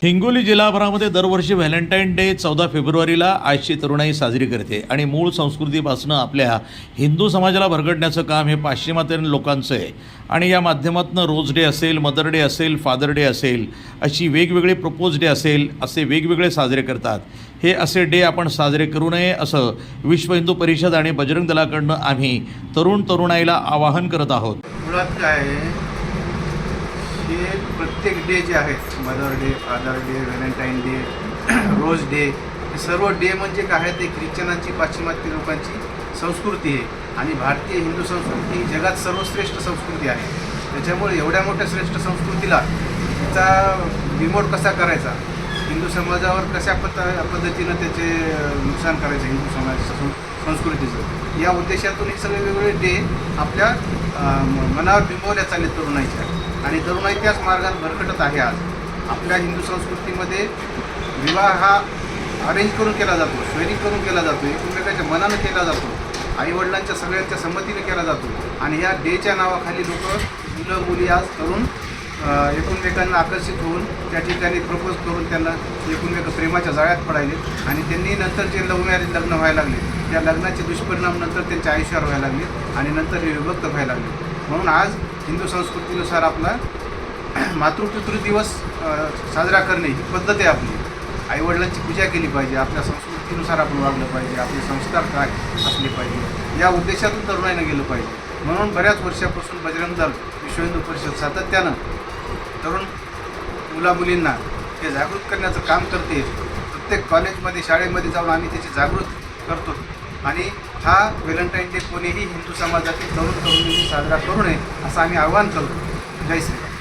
हिंगोली जिल्हाभरामध्ये दरवर्षी Valentine day 14 फेब्रुवारीला आजची तरुणाई साजरी करते आणि मूळ संस्कृतीपासून आपल्या हिंदू समाजाला भरगडण्याचं काम हे पाश्चिमात्य लोकांचं आहे. आणि या माध्यमातून रोज डे असेल, मदर डे असेल, फादर डे असेल, अशी वेगवेगळे प्रपोज डे असेल, असे वेगवेगळे साजरे करतात. हे असे डे आपण साजरे करू नये असं विश्व हिंदू परिषद आणि बजरंग दलाकडनं आम्ही तरुणाईला आवाहन करत आहोत. मुळात काय आहे, हे प्रत्येक डे जे आहेत, mother day, father day, Valentine day, rose day, हे सर्व डे म्हणजे काय आहे, ते ख्रिश्चनांची, पाश्चिमात्य लोकांची संस्कृती आहे. आणि भारतीय हिंदू संस्कृती ही जगात सर्वश्रेष्ठ संस्कृती आहे. त्याच्यामुळे एवढ्या मोठ्या श्रेष्ठ संस्कृतीला त्याचा बिमोड कसा करायचा, हिंदू समाजावर कशा पद्धतीनं त्याचे नुकसान करायचं हिंदू समाजाचं संस्कृतीचं, या उद्देशातून हे सगळे वेगवेगळे डे आपल्या मनावर बिंबवल्या चालले तरुणाईच्या. आणि तरुणाई त्याच मार्गात भरकटत आहे. आज आपल्या हिंदू संस्कृतीमध्ये विवाह हा अरेंज करून केला जातो, स्वेरिंग करून केला जातो, एकमेकाच्या मनानं केला जातो, आईवडिलांच्या सगळ्यांच्या संमतीने केला जातो. आणि ह्या डेच्या नावाखाली मुलं मुली आज तरुण एकमेकांना आकर्षित होऊन त्या ठिकाणी प्रपोज करून त्यांना एकमेक प्रेमाच्या जाळ्यात पडायले. आणि त्यांनी नंतर जे लव्ह मॅरेज लग्न व्हायला लागले, त्या लग्नाचे दुष्परिणाम नंतर त्यांच्या आयुष्यावर व्हायला लागले आणि नंतर हे विभक्त व्हायला लागले. म्हणून आज हिंदू संस्कृतीनुसार आपला मातृपितृ दिवस साजरा करणे ही पद्धत आहे आपली. आईवडिलांची पूजा केली पाहिजे, आपल्या संस्कृतीनुसार आपण वागलं पाहिजे, आपले संस्कार काय असले पाहिजे, या उद्देशातून तरुणाईनं गेलं पाहिजे. म्हणून बऱ्याच वर्षापासून बजरंग दल, विश्व हिंदू परिषद सातत्यानं तरुण मुलामुलींना हे जागृत करण्याचं काम करते. प्रत्येक कॉलेजमध्ये, शाळेमध्ये जाऊन आम्ही त्याची जागृत करतो. आणि हा व्हॅलेंटाईन डे कोणीही हिंदू समाजातील तरुणींनी साजरा करू नये असं आम्ही आवाहन करतो. जय श्रीराम.